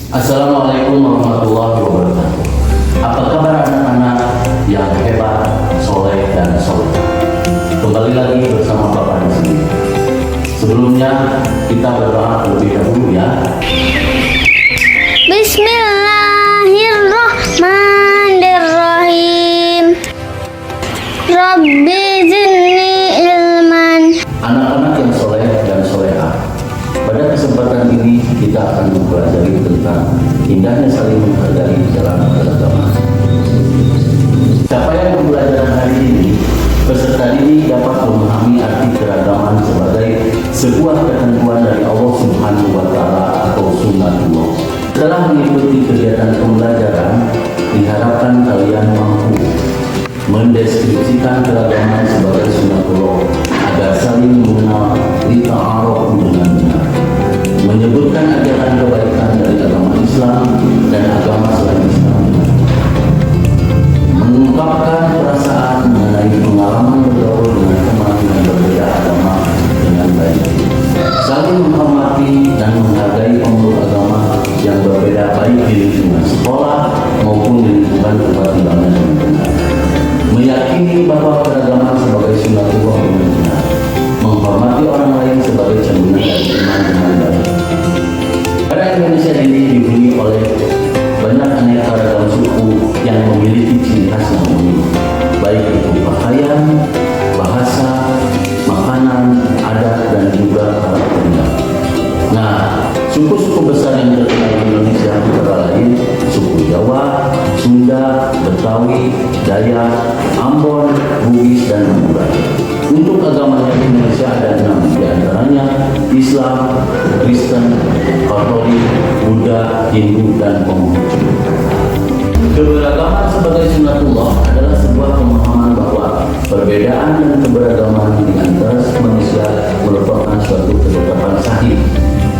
Assalamualaikum warahmatullahi wabarakatuh. Apa kabar anak-anak yang hebat, soleh dan soleh? Kembali lagi bersama Bapak di sini. Sebelumnya kita berdoa terlebih dahulu ya. Bismillahirrahmanirrahim. Rabbi zidni ilman. Anak-anak yang soleh dan solehah, pada kesempatan ini kita akan mempelajari tentang indahnya saling menghargai dalam beragama. Capaian pembelajaran hari ini, peserta didik dapat memahami arti keragaman sebagai sebuah ketentuan dari Allah Subhanahu wa Ta'ala atau sunnatullah. Setelah mengikuti kegiatan pembelajaran, diharapkan kalian mampu mendeskripsikan keragaman sebagai sunnatullah agar saling mengenal lita'arofu dengan benar, menyebutkan ajaran kebaikan dari agama Islam dan agama selain Islam, mengungkapkan perasaan mengenai pengalaman bergaul dengan teman yang berbeda agama dengan baik, saling menghormati dan menghargai pemeluk agama yang berbeda baik di lingkungan sekolah maupun di lingkungan tempat tinggalnya dengan benar, meyakini bahwa keragaman sebagai sunnatullah dengan benar, menghormati orang lain sebagai cerminan dari iman dengan baik. Pada Indonesia ini dihuni oleh banyak aneka ragam suku yang memiliki ciri khas yang unik, baik itu pakaian, bahasa, makanan, adat, dan juga karakternya. Nah, suku-suku besar yang terkenal di Indonesia antara lain suku Jawa, Sunda, Betawi, Dayak, Ambon, Bugis, dan Madura. Untuk agamanya di Indonesia ada 6, di antaranya Islam, Kristen, Katolik, Buddha, Hindu, dan Konghucu. Keberagaman sebagai sunnatullah adalah sebuah pemahaman bahwa perbedaan dan keberagaman di antara manusia merupakan suatu ketetapan sahih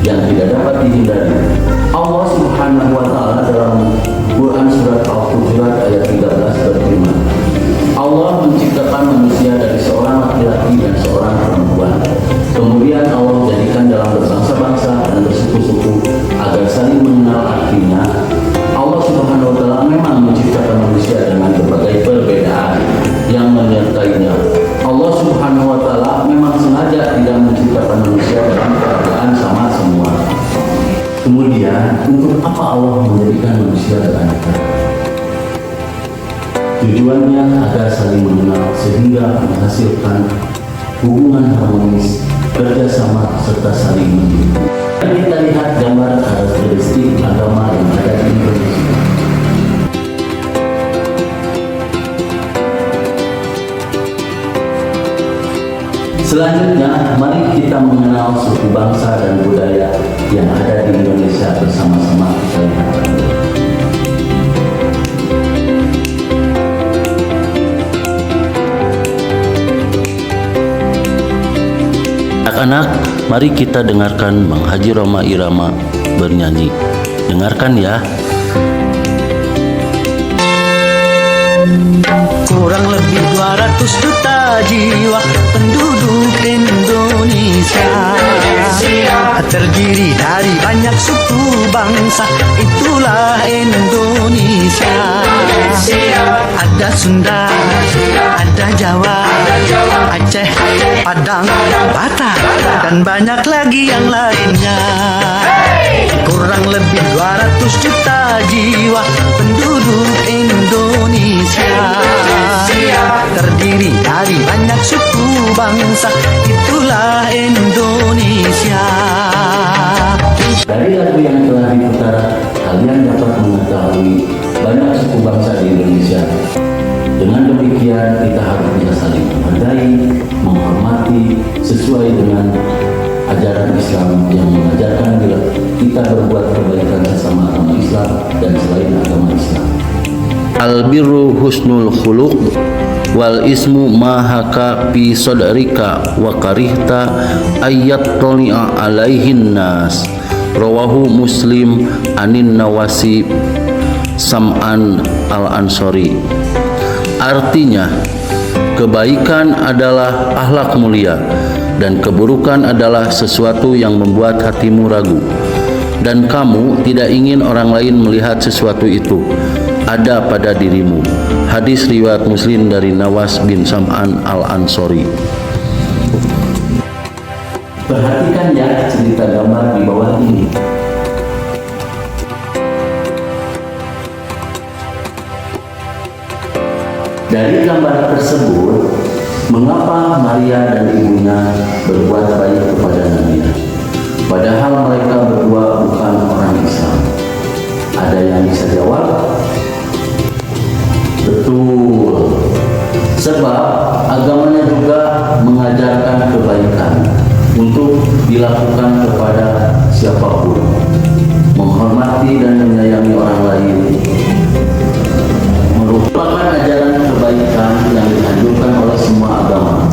yang tidak dapat dihindari. Allah Subhanahu wa Ta'ala dalam Quran surat Al-Hujurat ayat 13 berfirman, Allah menciptakan manusia dari seorang laki-laki dan seorang perempuan. Kemudian Allah jadikan dalam berbangsa-bangsa dan bersuku-suku agar saling mengenal artinya. Allah Subhanahu wa Ta'ala memang menciptakan manusia dengan berbagai perbedaan yang menyertainya. Allah Subhanahu wa Ta'ala memang sengaja tidak menciptakan manusia dalam keadaan sama semua. Kemudian, untuk apa Allah menjadikan manusia beraneka? Tujuannya agar saling mengenal sehingga menghasilkan hubungan harmonis, kerjasama, serta saling mendukung. Kita lihat gambar karakteristik agama yang ada di Indonesia. Selanjutnya, mari kita mengenal suku bangsa dan budaya yang ada di Indonesia bersama-sama kita lihat. Anak-anak, mari kita dengarkan Mang Haji Roma Irama bernyanyi. Dengarkan ya. Kurang lebih 200 juta jiwa penduduk Indonesia, terdiri dari banyak suku bangsa, itulah Indonesia. Ada Sunda, ada Jawa, Aceh, Padang, Batak, dan banyak lagi yang lainnya. Kurang lebih 200 juta jiwa penduduk Indonesia, terdiri dari banyak suku bangsa, itulah Indonesia. Dari lagu yang telah diputar, kalian dapat mengetahui banyak suku bangsa di Indonesia. Dengan demikian, kita harus bisa saling menghargai, menghormati sesuai dengan ajaran Islam yang mengajarkan bila kita berbuat kebaikan sesama agama Islam dan selain agama Islam. Al-birru husnul khuluq wal ismu mahaka fi sadrika wa karihta ayat toli'a alaihin nas. Rawahu Muslim anin Nawasi Sam'an al-Ansori. Artinya, kebaikan adalah akhlak mulia dan keburukan adalah sesuatu yang membuat hatimu ragu. dan kamu tidak ingin orang lain melihat sesuatu itu ada pada dirimu. Hadis riwayat Muslim dari Nawas bin Sam'an Al-Ansori. Perhatikan ya cerita gambar di bawah ini. Dari gambar tersebut, mengapa Maria dan ibunya berbuat baik kepada Nabi? Padahal mereka berdua bukan orang Islam. Ada yang bisa jawab? Betul. Sebab agamanya juga mengajarkan kebaikan untuk dilakukan kepada siapapun. Menghormati dan menyayangi orang lain merupakan ajaran kebaikan yang dianjurkan oleh semua agama.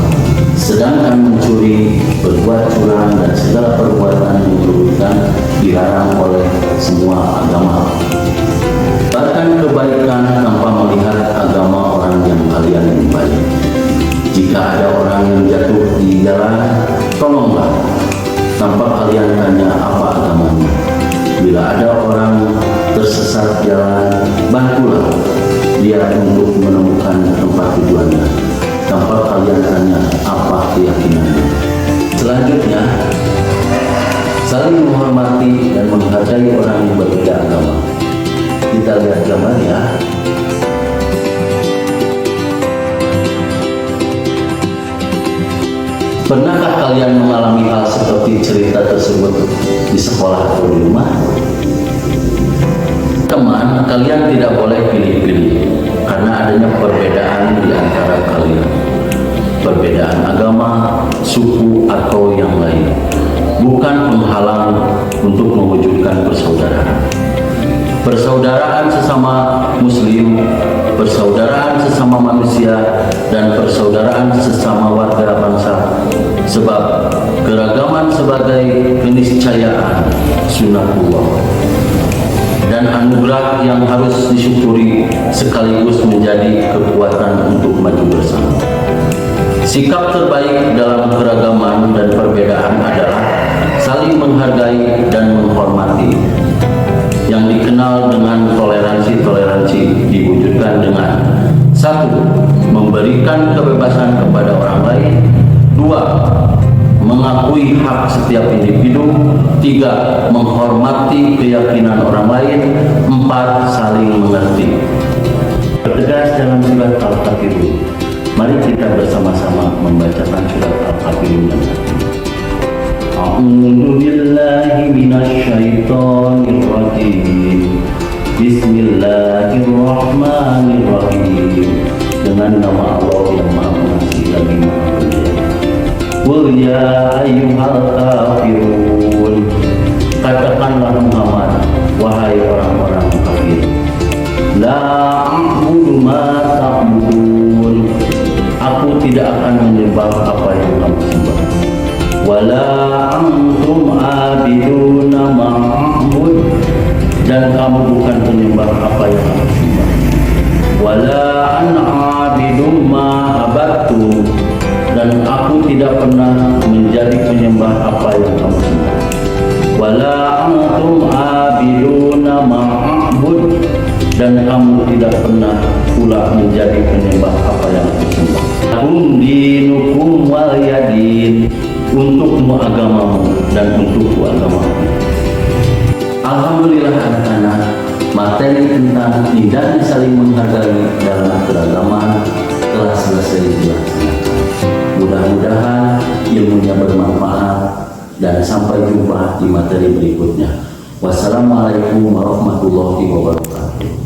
Sedangkan mencuri, berbuat curang, dan segala perbuatan yang merugikan dilarang oleh semua agama. Bahkan kebaikan tanpa melihat agama orang yang kalian jumpai. Jika ada orang yang jatuh di jalan, tolonglah tanpa kalian tanya apa agamanya. Bila ada orang tersesat jalan, bantulah dia untuk menemukan tempat tujuannya tanpa kalian tanya apa keyakinannya. Selanjutnya, saling menghormati dan menghargai orang yang berbeda agama. Kita lihat gambarnya. Pernahkah kalian mengalami hal seperti cerita tersebut di sekolah atau di rumah? Teman, kalian tidak boleh pilih-pilih karena adanya perbedaan di antara kalian. Perbedaan agama, suku, atau yang lain bukan penghalang untuk mewujudkan persaudaraan. Persaudaraan sesama muslim, persaudaraan sesama manusia, dan persaudaraan sesama warga bangsa. Sebab keragaman sebagai keniscayaan sunnatullah dan anugerah yang harus disyukuri sekaligus menjadi kekuatan untuk maju bersama. Sikap terbaik dalam keragaman dan perbedaan adalah saling menghargai dan menghormati, yang dikenal dengan toleransi diwujudkan dengan 1. Memberikan kebebasan kepada orang lain. 2. Mengakui hak setiap individu. 3. Menghormati keyakinan orang lain. 4. Saling mengerti. Tegas dalam surat Al-Kafirun. Mari kita bersama-sama membacakan surat Al-Kafirun yang artinya: A'udzu billahi minasyaitonir rajim. Bismillahirrahmanirrahim. Dengan nama Allah yang Maha Pengasih lagi Maha Penyayang. Qul ya ayyuhal kafirun. Katakanlah Muhammad, wahai orang-orang kafir. La a'budu ma ta'budun. Aku tidak akan menyembah apa yang kamu sembah. Wala antum abiduna ma'bud. Dan kamu bukan penyembah apa yang aku sembah. Wala ana abidum ma'abadtu. Dan aku tidak pernah menjadi penyembah apa yang kamu sembah. Wala antum abiduna ma'bud. Dan kamu tidak pernah pula menjadi penyembah apa yang aku sembah. Hum dinukum waliyadin. Untukmu agamamu dan untukku agamamu. Alhamdulillah anak-anak, materi tentang indahnya saling menghargai dalam keragaman telah selesai dilaksanakan. Mudah-mudahan ilmunya bermanfaat dan sampai jumpa di materi berikutnya. Wassalamualaikum warahmatullahi wabarakatuh.